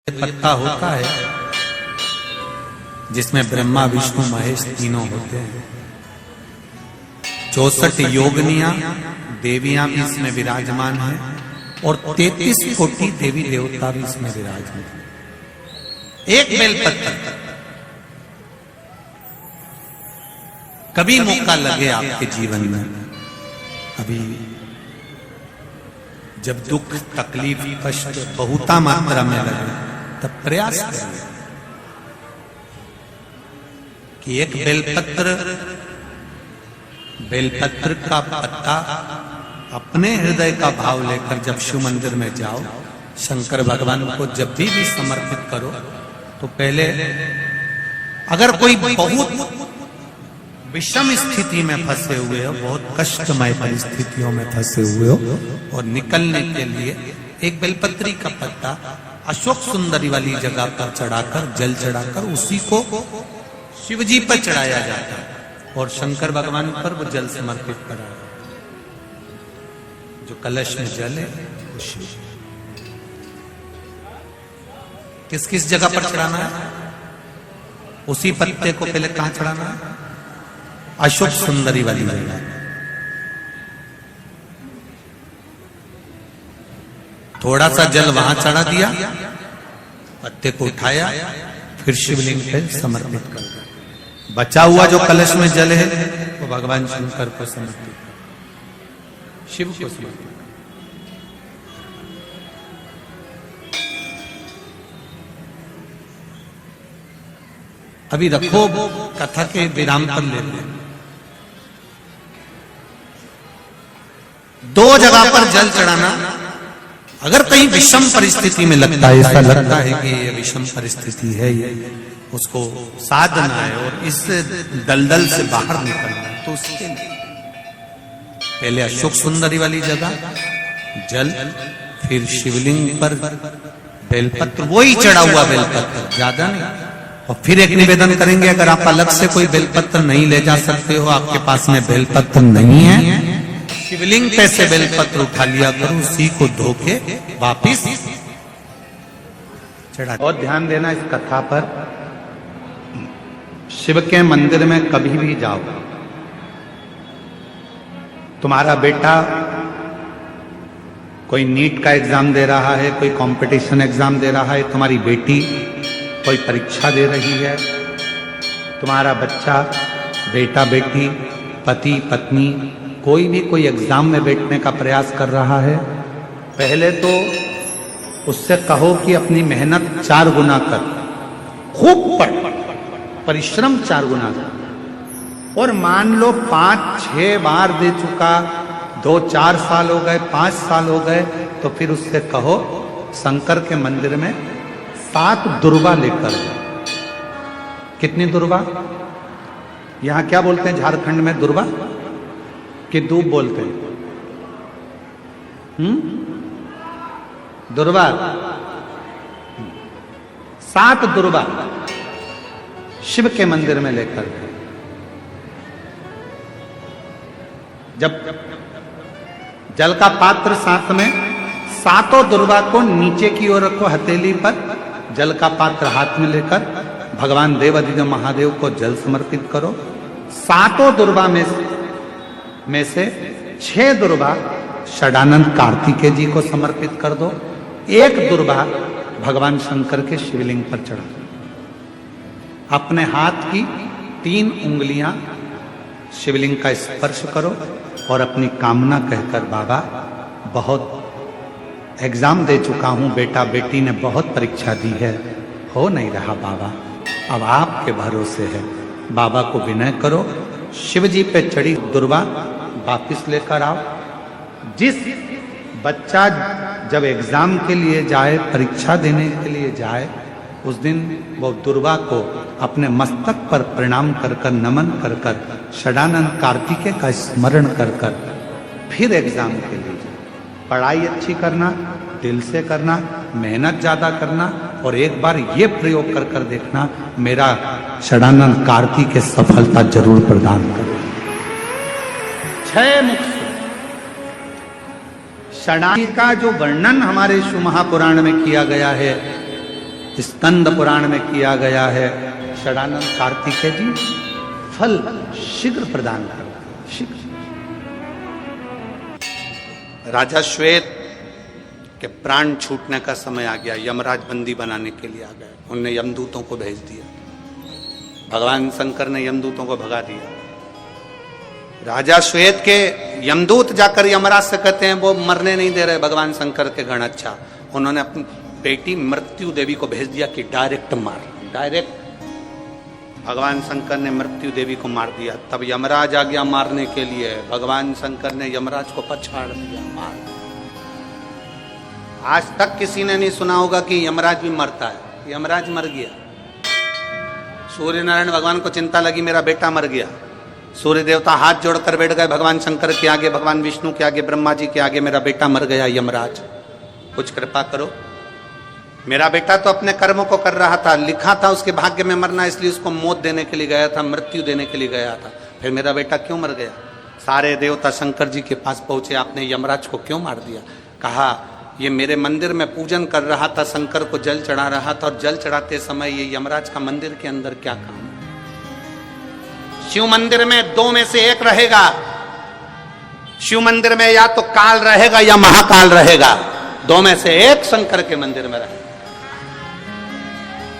पत्ता होता है जिसमें ब्रह्मा विष्णु महेश तीनों होते हैं। 64 योगनियां देवियां भी इसमें विराजमान हैं और 33 कोटि देवी देवता भी इसमें विराजमान हैं। एक बेलपत्र, कभी मौका लगे आपके जीवन में, अभी जब दुख तकलीफ कष्ट बहुता मात्रा में लगे, तब प्रयास करिए कि एक बेलपत्र का पत्ता अपने हृदय का भाव लेकर जब शिव मंदिर में जाओ, शंकर भगवान को जब भी समर्पित करो, तो पहले अगर कोई बहुत विषम स्थिति में फंसे हुए हो, बहुत कष्टमय परिस्थितियों में फंसे हुए हो, और निकलने के लिए एक बेलपत्री का पत्ता अशोक सुंदरी वाली जगह पर चढ़ाकर, जल चढ़ाकर उसी को शिवजी पर चढ़ाया जाता है और शंकर भगवान पर वो जल समर्पित करा। जो कलश में जल है वो शिव। किस किस जगह पर चढ़ाना है? उसी पत्ते को पहले कहां चढ़ाना है? अशोक सुंदरी वाली जगह। थोड़ा सा जल वहां चढ़ा दिया, पत्ते को उठाया, फिर शिवलिंग पे समर्पित कर दिया। बचा हुआ जो कलश में जल है वो भगवान शंकर को समर्पित, शिव को समर्पित। अभी रखो, कथा के विराम पर लेते हैं। दो जगह पर जल चढ़ाना, अगर कहीं विषम परिस्थिति में लगता है, ऐसा लगता है कि ये विषम परिस्थिति है, ये उसको साधना है और इस दलदल से बाहर निकलना है, तो उसके लिए पहले अशोक सुंदरी वाली जगह जल, फिर शिवलिंग पर बेलपत्र, वही चढ़ा हुआ बेलपत्र, ज्यादा नहीं। और फिर एक निवेदन करेंगे, अगर आप अलग से कोई बेलपत्र नहीं ले जा सकते हो, आपके पास में बेलपत्र नहीं है, शिवलिंग पे से बेलपत्र उठा लिया करो, उसी को धो के वापिस चढ़ा। और ध्यान देना इस कथा पर, शिव के मंदिर में कभी भी जाओ, तुम्हारा बेटा कोई नीट का एग्जाम दे रहा है, कोई कंपटीशन एग्जाम दे रहा है, तुम्हारी बेटी कोई परीक्षा दे रही है, तुम्हारा बच्चा, बेटा बेटी, पति पत्नी, कोई भी कोई एग्जाम में बैठने का प्रयास कर रहा है, पहले तो उससे कहो कि अपनी मेहनत 4 गुना कर, खूब पढ़, परिश्रम 4 गुना कर। और मान लो 5-6 बार दे चुका, 2-4 साल हो गए, 5 साल हो गए, तो फिर उससे कहो शंकर के मंदिर में 7 दुर्वा लेकर। कितनी दुर्वा? यहां क्या बोलते हैं झारखंड में? दुर्वा कि दूब बोलते हैं? दुर्वा। 7 दुर्वा शिव के मंदिर में लेकर, जब जल का पात्र साथ में, 7 दुर्वा को नीचे की ओर रखो, हथेली पर जल का पात्र हाथ में लेकर भगवान देवाधिदेव महादेव को जल समर्पित करो। 7 दुर्वा में से 6 दुर्वा षडानंद कार्तिकेय जी को समर्पित कर दो, 1 दुर्वा भगवान शंकर के शिवलिंग पर चढ़ा दो। अपने हाथ की 3 उंगलियां शिवलिंग का स्पर्श करो और अपनी कामना कहकर, बाबा बहुत एग्जाम दे चुका हूं, बेटा बेटी ने बहुत परीक्षा दी है, हो नहीं रहा बाबा, अब आपके भरोसे है। बाबा को विनय करो, शिव जी पे चढ़ी दुर्वा वापिस लेकर आओ। जिस बच्चा जब एग्जाम के लिए जाए, परीक्षा देने के लिए जाए, उस दिन वो दुर्वा को अपने मस्तक पर प्रणाम कर कर, नमन कर कर, षडानंद कार्तिकेय का स्मरण कर कर फिर एग्जाम के लिए जाए। पढ़ाई अच्छी करना, दिल से करना, मेहनत ज्यादा करना, और एक बार ये प्रयोग कर कर देखना, मेरा षडानंद कार्तिकेय सफलता जरूर प्रदान करे। 6 मुख षडानंद का जो वर्णन हमारे शिव महापुराण में किया गया है, स्कंद पुराण में किया गया है। षडानंद कार्तिकेय जी फल शीघ्र प्रदान करते, शीघ्र। राजा श्वेत के प्राण छूटने का समय आ गया, यमराज बंदी बनाने के लिए आ गए। उनने यमदूतों को भेज दिया, भगवान शंकर ने यमदूतों को भगा दिया। राजा श्वेत के यमदूत जाकर यमराज से कहते हैं वो मरने नहीं दे रहे भगवान शंकर के गण। अच्छा, उन्होंने अपनी बेटी मृत्यु देवी को भेज दिया कि डायरेक्ट मार, डायरेक्ट। भगवान शंकर ने मृत्यु देवी को मार दिया। तब यमराज आ गया मारने के लिए। भगवान शंकर ने यमराज को पछाड़ दिया, मार। आज तक किसी ने नहीं सुना होगा कि यमराज भी मरता है। यमराज मर गया। सूर्य नारायण भगवान को चिंता लगी मेरा बेटा मर गया। सूर्य देवता हाथ जोड़कर बैठ गए भगवान शंकर के आगे, भगवान विष्णु के आगे, ब्रह्मा जी के आगे, मेरा बेटा मर गया यमराज, कुछ कृपा करो। मेरा बेटा तो अपने कर्मों को कर रहा था, लिखा था उसके भाग्य में मरना, इसलिए उसको मौत देने के लिए गया था, मृत्यु देने के लिए गया था। फिर मेरा बेटा क्यों मर गया? सारे देवता शंकर जी के पास पहुंचे, आपने यमराज को क्यों मार दिया? कहा ये मेरे मंदिर में पूजन कर रहा था, शंकर को जल चढ़ा रहा था, और जल चढ़ाते समय ये यमराज का मंदिर के अंदर क्या काम? शिव मंदिर में दो में से एक रहेगा। शिव मंदिर में या तो काल रहेगा या महाकाल रहेगा, दो में से एक शंकर के मंदिर में रहेगा।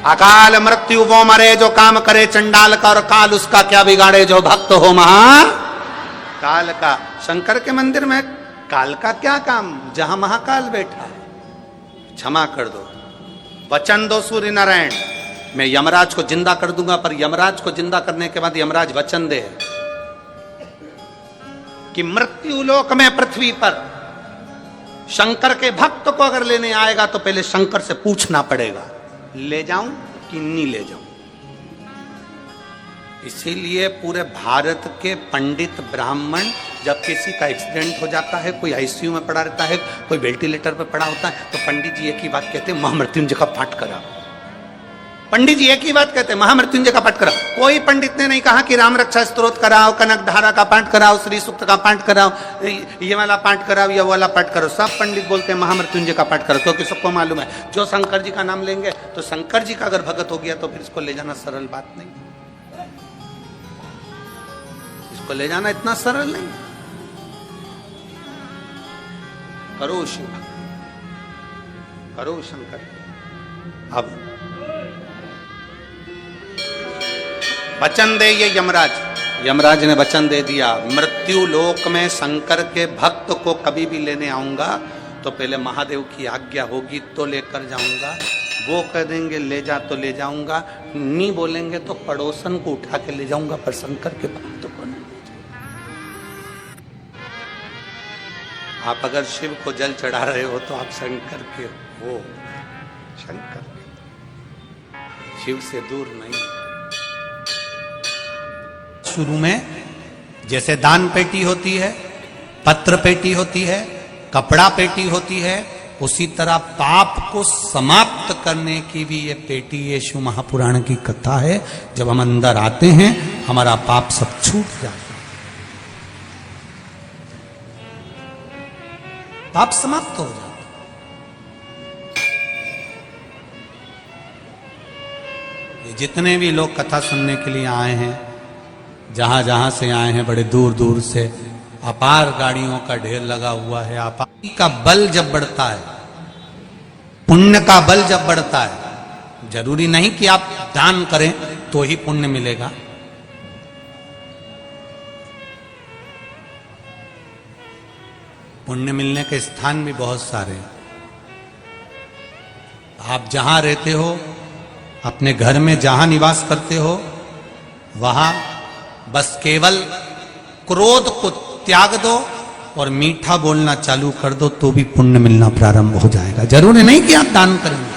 अकाल मृत्यु वो मरे जो काम करे चंडाल का, और काल उसका क्या बिगाड़े जो भक्त हो महाकाल का। शंकर के मंदिर में काल का क्या काम, जहां महाकाल बैठा है। क्षमा कर दो, वचन दो सूर्य नारायण, मैं यमराज को जिंदा कर दूंगा। पर यमराज को जिंदा करने के बाद यमराज वचन दे कि मृत्यु लोक में पृथ्वी पर शंकर के भक्त को अगर लेने आएगा तो पहले शंकर से पूछना पड़ेगा ले जाऊं कि नहीं ले जाऊं। इसीलिए पूरे भारत के पंडित ब्राह्मण जब किसी का एक्सीडेंट हो जाता है, कोई आईसीयू में पड़ा रहता है, कोई वेंटिलेटर पर पड़ा होता है, तो पंडित जी एक ही बात कहते हैं, महामृत्युंजय का पाठ करा। पंडित जी एक ही बात कहते हैं, महामृत्युंजय का पाठ कराओ। कोई पंडित ने नहीं कहा कि राम रक्षा स्तोत्र कराओ, कनक धारा का पाठ कराओ, श्री सूक्त का पाठ कराओ, ये वाला पाठ कराओ, ये वाला पाठ करो। सब पंडित बोलते हैं महामृत्युंजय का पाठ करो, क्योंकि सबको मालूम है जो शंकर जी का नाम लेंगे तो शंकर जी का अगर भगत हो गया तो फिर इसको ले जाना सरल बात नहीं, इसको ले जाना इतना सरल नहीं। करो शिव, करो शंकर। अब वचन दे ये यमराज, यमराज ने वचन दे दिया, मृत्यु लोक में शंकर के भक्त को कभी भी लेने आऊंगा तो पहले महादेव की आज्ञा होगी तो लेकर जाऊंगा। वो कह देंगे ले जा तो ले जाऊंगा, नहीं बोलेंगे तो पड़ोसन को उठा के ले जाऊंगा, पर शंकर के भक्त को नहीं। आप अगर शिव को जल चढ़ा रहे हो तो आप शंकर के हो, शंकर के, शिव से दूर नहीं। शुरू में जैसे दान पेटी होती है, पत्र पेटी होती है, कपड़ा पेटी होती है, उसी तरह पाप को समाप्त करने की भी ये पेटी, ये शिव महापुराण की कथा है। जब हम अंदर आते हैं हमारा पाप सब छूट जाता है, पाप समाप्त हो जाता है। ये जितने भी लोग कथा सुनने के लिए आए हैं, जहां जहां से आए हैं, बड़े दूर दूर से, अपार गाड़ियों का ढेर लगा हुआ है। अपार का बल जब बढ़ता है, पुण्य का बल जब बढ़ता है, जरूरी नहीं कि आप दान करें तो ही पुण्य मिलेगा। पुण्य मिलने के स्थान भी बहुत सारे हैं। आप जहां रहते हो, अपने घर में जहां निवास करते हो, वहां बस केवल क्रोध को त्याग दो और मीठा बोलना चालू कर दो तो भी पुण्य मिलना प्रारंभ हो जाएगा। जरूरी नहीं कि आप दान करेंगे।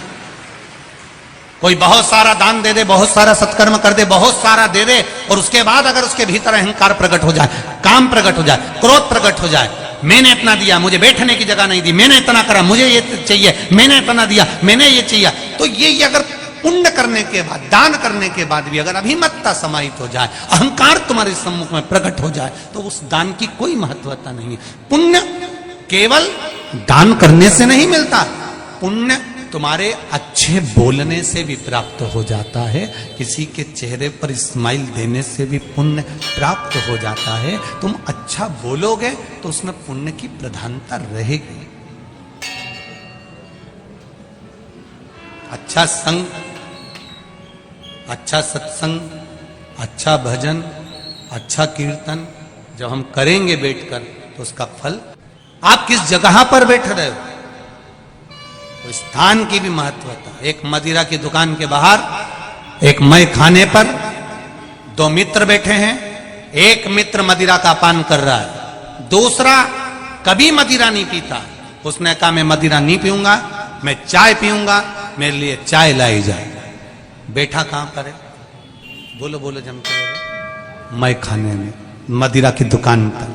कोई बहुत सारा दान दे दे, बहुत सारा सत्कर्म कर दे, बहुत सारा दे दे, और उसके बाद अगर उसके भीतर अहंकार प्रकट हो जाए, काम प्रकट हो जाए, क्रोध प्रकट हो जाए, मैंने इतना दिया, मुझे बैठने की जगह नहीं दी, मैंने इतना करा, मुझे ये चाहिए, मैंने इतना दिया, मैंने ये चाहिए, तो ये अगर पुण्य करने के बाद, दान करने के बाद भी अगर अभिमतता समाहित हो जाए, अहंकार तुम्हारे सम्मुख में प्रकट हो जाए, तो उस दान की कोई महत्वता नहीं है। पुण्य केवल दान करने से नहीं मिलता, पुण्य तुम्हारे अच्छे बोलने से भी प्राप्त हो जाता है, किसी के चेहरे पर स्माइल देने से भी पुण्य प्राप्त हो जाता है। तुम अच्छा बोलोगे तो उसमें पुण्य की प्रधानता रहेगी। अच्छा संग, अच्छा सत्संग, अच्छा भजन, अच्छा कीर्तन जब हम करेंगे बैठकर तो उसका फल, आप किस जगह पर बैठ रहे हो तो स्थान की भी महत्वता। एक मदिरा की दुकान के बाहर एक मय खाने पर दो मित्र बैठे हैं। एक मित्र मदिरा का पान कर रहा है, दूसरा कभी मदिरा नहीं पीता। उसने कहा मैं मदिरा नहीं पीऊंगा, मैं चाय पीऊंगा, मेरे लिए चाय लाई जाए। बैठा कहां पर है? बोलो बोलो जम के। मय खाने में, मदिरा की दुकान पर,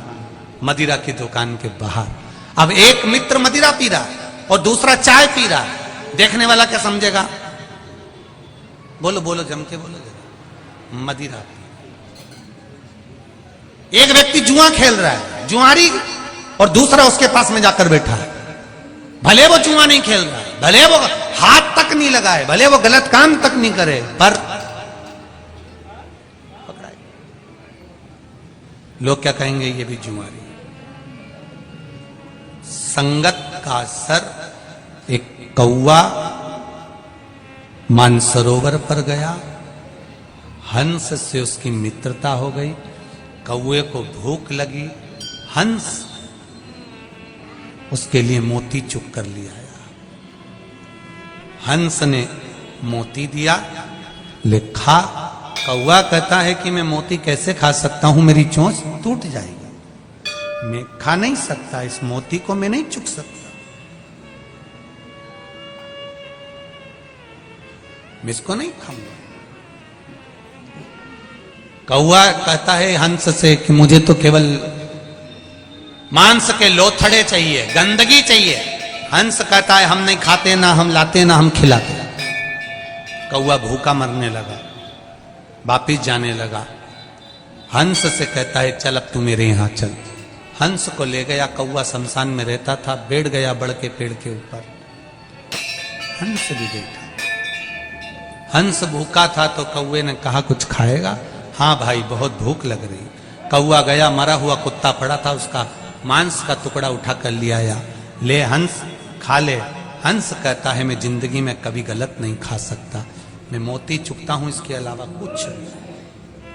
मदिरा की दुकान के बाहर। अब एक मित्र मदिरा पी रहा है और दूसरा चाय पी रहा है। देखने वाला क्या समझेगा? बोलो बोलो जम के बोलो जरा। मदिरा। एक व्यक्ति जुआ खेल रहा है, जुआरी, और दूसरा उसके पास में जाकर बैठा है। भले वो जुआ नहीं खेल रहा है, भले वो हाथ तक नहीं लगाए, भले वो गलत काम तक नहीं करे, पर पकड़ाए। लोग क्या कहेंगे? ये भी जुआरी। संगत का असर। एक कौवा मानसरोवर पर गया, हंस से उसकी मित्रता हो गई। कौवे को भूख लगी, हंस उसके लिए मोती चुग कर ले आया। हंस ने मोती दिया, ले खा। कौवा कहता है कि मैं मोती कैसे खा सकता हूं, मेरी चोंच टूट जाएगी, मैं खा नहीं सकता, इस मोती को मैं नहीं चुग सकता, मैं इसको नहीं खाऊंगा। कौवा कहता है हंस से कि मुझे तो केवल मांस के लोथड़े चाहिए, गंदगी चाहिए। हंस कहता है हम नहीं खाते, ना हम लाते, ना हम खिलाते। कौवा भूखा मरने लगा, वापिस जाने लगा। हंस से कहता है चल अब तू मेरे यहां चल। हंस को ले गया। कौवा शमशान में रहता था, बैठ गया बड़ के पेड़ के ऊपर। हंस भी बैठा। हंस भूखा था तो कौवे ने कहा कुछ खाएगा? हाँ भाई बहुत भूख लग रही। कौवा गया, मरा हुआ कुत्ता पड़ा था, उसका मांस का टुकड़ा उठा कर लिया आया। ले हंस खा ले। हंस कहता है मैं जिंदगी में कभी गलत नहीं खा सकता, मैं मोती चुगता हूं, इसके अलावा कुछ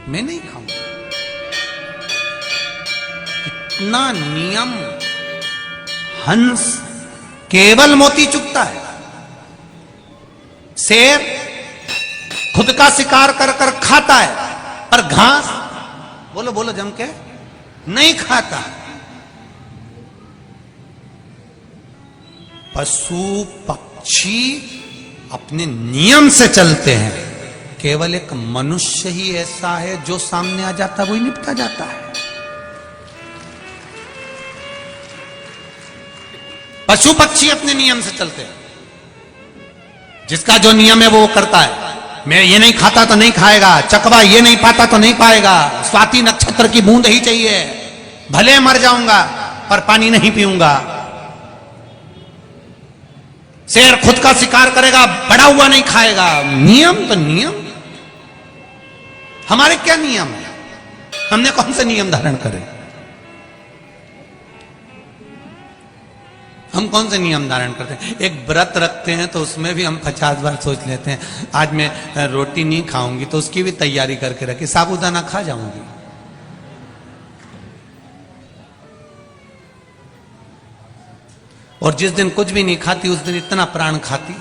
मैं नहीं खाऊंगा। इतना नियम। हंस केवल मोती चुगता है। शेर खुद का शिकार कर कर खाता है, पर घास, बोलो बोलो जम के, नहीं खाता। पशु पक्षी अपने नियम से चलते हैं। केवल एक मनुष्य ही ऐसा है जो सामने आ जाता वही निपटा जाता है। पशु पक्षी अपने नियम से चलते हैं। जिसका जो नियम है वो करता है। मैं ये नहीं खाता तो नहीं खाएगा, चकवा ये नहीं पाता तो नहीं पाएगा, स्वाति नक्षत्र की बूंद ही चाहिए, भले मर जाऊंगा पर पानी नहीं पीऊंगा। शेर खुद का शिकार करेगा, बड़ा हुआ नहीं खाएगा। नियम तो नियम। हमारे क्या नियम है? हमने कौन से नियम धारण करे? हम कौन से नियम धारण करते हैं? एक व्रत रखते हैं तो उसमें भी हम 50 बार सोच लेते हैं आज मैं रोटी नहीं खाऊंगी, तो उसकी भी तैयारी करके रखी, साबूदाना खा जाऊंगी। और जिस दिन कुछ भी नहीं खाती उस दिन इतना प्राण खाती।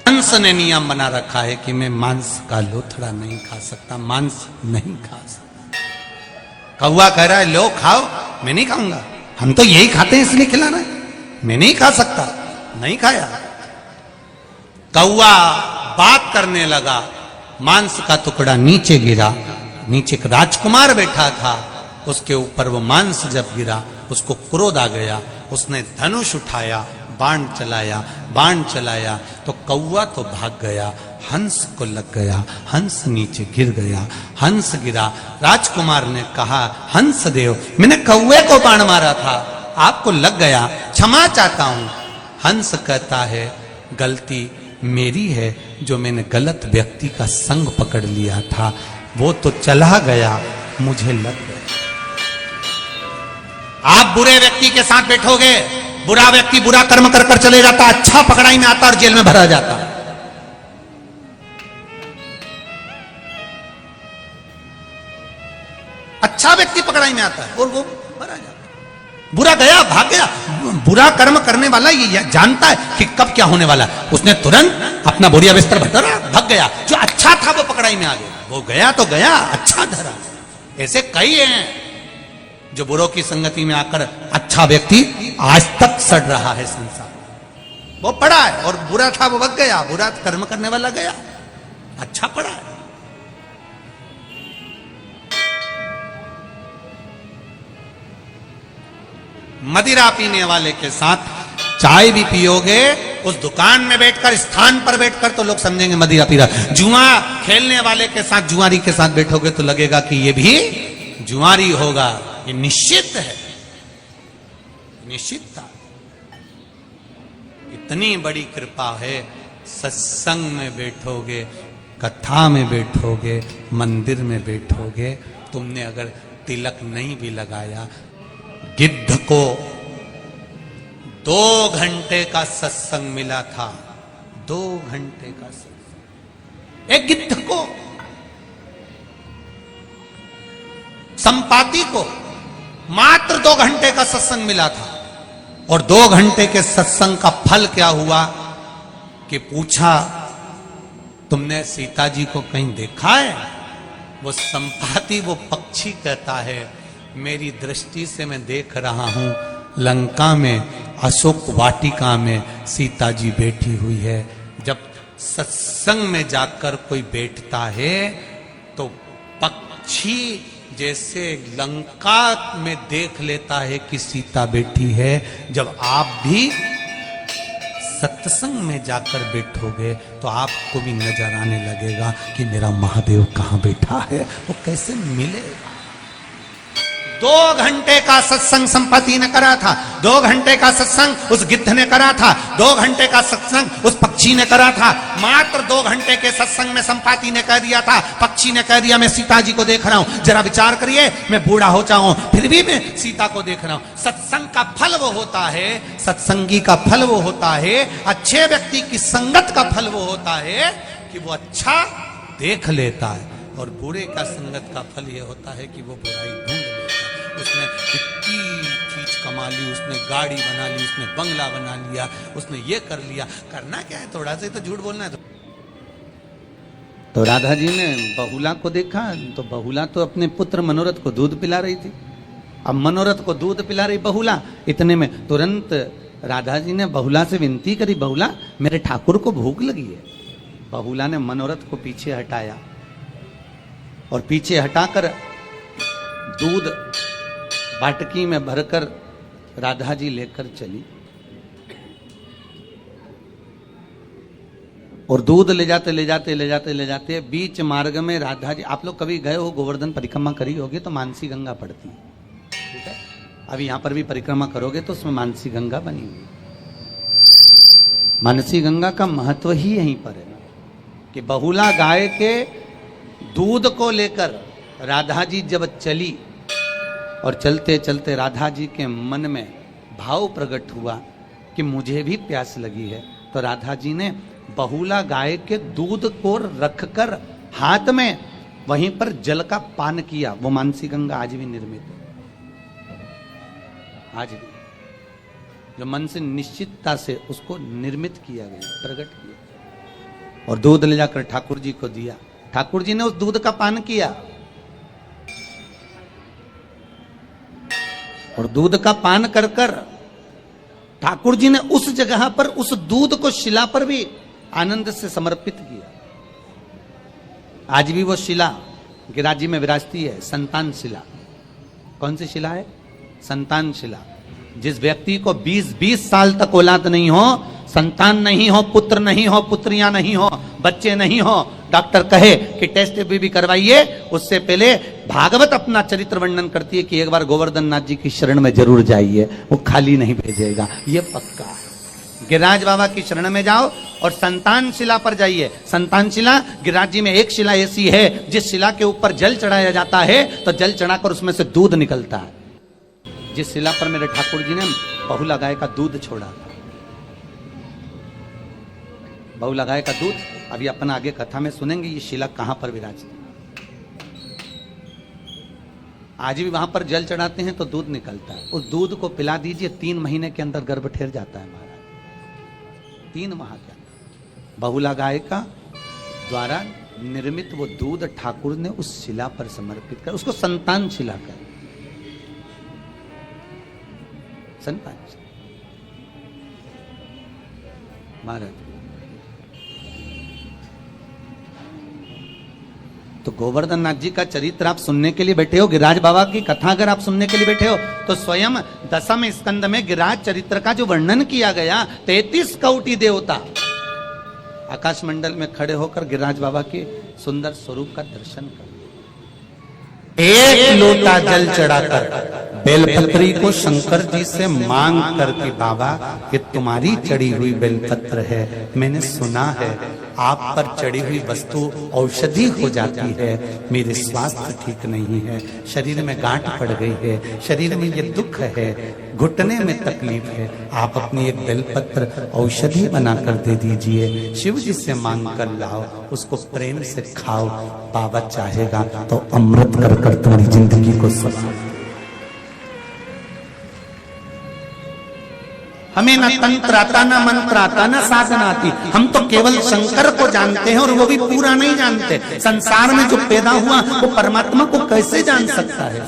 हंस ने नियम बना रखा है कि मैं मांस का लोथड़ा नहीं खा सकता, मांस नहीं खा सकता। कौवा कह रहा है लो खाओ, मैं नहीं खाऊंगा, हम तो यही खाते हैं इसलिए खिलाना है, मैं नहीं खा सकता, नहीं खाया। कौवा बात करने लगा, मांस का टुकड़ा नीचे गिरा। नीचे एक राजकुमार बैठा था, उसके ऊपर वो मांस जब गिरा उसको क्रोध आ गया। उसने धनुष उठाया, बाण चलाया, बाण चलाया तो कौवा तो भाग गया, हंस को लग गया, हंस नीचे गिर गया। हंस गिरा, राजकुमार ने कहा हंस देव मैंने कौवे को बाण मारा था, आपको लग गया, क्षमा चाहता हूं। हंस कहता है गलती मेरी है जो मैंने गलत व्यक्ति का संग पकड़ लिया था, वो तो चला गया, मुझे लग गया। आप बुरे व्यक्ति के साथ बैठोगे, बुरा व्यक्ति बुरा कर्म कर कर चले जाता, अच्छा पकड़ाई में आता और जेल में भरा जाता। अच्छा व्यक्ति पकड़ाई में आता है और वो भरा जाता। बुरा गया, भाग गया। बुरा कर्म करने वाला ये जानता है कि कब क्या होने वाला है, उसने तुरंत अपना बोरिया बिस्तर भरा, भाग गया। जो अच्छा था वो पकड़ाई में आ गया, वो गया तो गया, अच्छा धरा। ऐसे कई हैं जो बुरों की संगति में आकर अच्छा व्यक्ति आज तक सड़ रहा है संसार, वो पड़ा है, और बुरा था वो भाग गया, बुरा कर्म करने वाला गया, अच्छा पड़ा है। मदिरा पीने वाले के साथ चाय भी पियोगे, उस दुकान में बैठकर, स्थान पर बैठकर, तो लोग समझेंगे मदिरा पी रहा। जुआ खेलने वाले के साथ, जुआरी के साथ बैठोगे तो लगेगा कि ये भी जुआरी होगा। ये निश्चित है, निश्चित था। इतनी बड़ी कृपा है, सत्संग में बैठोगे, कथा में बैठोगे, मंदिर में बैठोगे, तुमने अगर तिलक नहीं भी लगाया, गिद्ध को 2 घंटे का सत्संग मिला था, 2 घंटे का सत्संग। एक गिद्ध को, संपाति को मात्र 2 घंटे का सत्संग मिला था। और 2 घंटे के सत्संग का फल क्या हुआ कि पूछा, तुमने सीता जी को कहीं देखा है? वो संपाति, वो पक्षी कहता है, मेरी दृष्टि से मैं देख रहा हूं, लंका में अशोक वाटिका में सीता जी बैठी हुई है। जब सत्संग में जाकर कोई बैठता है तो पक्षी जैसे लंका में देख लेता है कि सीता बैठी है। जब आप भी सत्संग में जाकर बैठोगे तो आपको भी नजर आने लगेगा कि मेरा महादेव कहां बैठा है, वो कैसे मिलेगा। 2 घंटे का सत्संग संपत्ति ने करा था, 2 घंटे का सत्संग उस गिद्ध ने करा था, 2 घंटे का सत्संग उस पक्षी ने करा था। मात्र 2 घंटे के सत्संग में संपाति ने कह दिया था, पक्षी ने कह दिया, मैं सीता जी को देख रहा हूं। जरा विचार करिए, मैं बूढ़ा हो जाऊं फिर भी मैं सीता को देख रहा हूं। सत्संग का फल वो होता है, सत्संगी का फल वो होता है, अच्छे व्यक्ति की संगत का फल वो होता है कि वो अच्छा देख लेता है। और बुरे का संगत का फल ये होता है कि वो बुराई ढूंढ लेता है। उसने इतनी चीज कमा ली, उसने गाड़ी बना ली, उसने बंगला बना लिया, उसने ये कर लिया। करना क्या है, थोड़ा सा तो झूठ बोलना है। तो राधा जी ने बहुला को देखा तो बहुला तो अपने पुत्र मनोरथ को दूध पिला रही थी। अब मनोरथ को दूध पिला रही बहुला, इतने में तुरंत राधा जी ने बहुला से विनती करी, बहुला मेरे ठाकुर को भूख लगी है। बहुला ने मनोरथ को पीछे हटाया और पीछे हटाकर दूध बाटकी में भरकर राधा जी लेकर चली। और दूध ले जाते ले जाते ले जाते ले जाते बीच मार्ग में राधा जी, आप लोग कभी गए हो, गोवर्धन परिक्रमा करी होगी तो मानसी गंगा पड़ती है, ठीक है। अब यहां पर भी परिक्रमा करोगे तो उसमें मानसी गंगा बनी हुई। मानसी गंगा का महत्व ही यहीं पर है कि बहुला गाय के दूध को लेकर राधा जी जब चली और चलते चलते राधा जी के मन में भाव प्रकट हुआ कि मुझे भी प्यास लगी है, तो राधा जी ने बहुला गाय के दूध को रखकर हाथ में वहीं पर जल का पान किया। वो मानसी गंगा आज भी निर्मित है, आज भी जो मन से निश्चितता से उसको निर्मित किया गया, प्रकट किया। और दूध ले जाकर ठाकुर जी को दिया, ठाकुर जी ने उस दूध का पान किया। और दूध का पान कर कर ठाकुर जी ने उस जगह पर उस दूध को शिला पर भी आनंद से समर्पित किया। आज भी वो शिला गिरिराज जी में विराजती है, संतान शिला। कौन सी शिला है? संतान शिला। जिस व्यक्ति को 20-20 साल तक औलाद नहीं हो, संतान नहीं हो, पुत्र नहीं हो, पुत्रियां नहीं हो, बच्चे नहीं हो, डॉक्टर कहे कि टेस्ट भी करवाइए, उससे पहले भागवत अपना चरित्र वर्णन करती है कि एक बार गोवर्धन नाथ जी की शरण में जरूर जाइए, वो खाली नहीं भेजेगा, ये पक्का है। गिरिराज बाबा की शरण में जाओ और संतान शिला पर जाइए। संतान शिला, गिरिराज जी में एक शिला ऐसी है जिस शिला के ऊपर जल चढ़ाया जाता है तो जल चढ़ाकर उसमें से दूध निकलता है। जिस शिला पर मेरे ठाकुर जी ने बहुला गाय का दूध छोड़ा, बहुला गाय का दूध, अभी अपन आगे कथा में सुनेंगे ये शिला कहां पर विराजती। आज भी वहां पर जल चढ़ाते हैं तो दूध निकलता है, उस दूध को पिला दीजिए, 3 महीने के अंदर गर्भ ठहर जाता है महाराज। 3 माह के अंदर बहुला गाय का द्वारा निर्मित वो दूध ठाकुर ने उस शिला पर समर्पित कर, उसको संतान शिला कर, संतान महाराज। तो गोवर्धन नाथ जी का चरित्र आप सुनने के लिए बैठे हो, गिरिराज बाबा की कथा अगर आप सुनने के लिए बैठे हो तो स्वयं 10वें स्कंद में गिरिराज चरित्र का जो वर्णन किया गया, 33 कौटि देवता आकाश मंडल में खड़े होकर गिरिराज बाबा के सुंदर स्वरूप का दर्शन कर, एक लोटा जल चढ़ाकर बेलपत्री को शंकर जी से मांग कर कि बाबा ये तुम्हारी चढ़ी हुई बेलपत्र है, मैंने सुना है आप पर चढ़ी हुई वस्तु औषधि हो जाती है, मेरे स्वास्थ्य ठीक नहीं है, शरीर में गांठ पड़ गई है, शरीर में ये दुख है, घुटने में तकलीफ है, आप अपनी एक बेलपत्र औषधि बनाकर दे दीजिए, शिव जी से मांग कर लाओ, उसको प्रेम से खाओ, बाबा चाहेगा तो अमृत कर कर तुम्हारी जिंदगी को सफल। हमें न तंत्र आता, न मंत्र आता, न साधना आती, हम तो केवल शंकर को जानते हैं और वो भी पूरा नहीं जानते। संसार में जो पैदा हुआ वो परमात्मा को कैसे जान सकता है?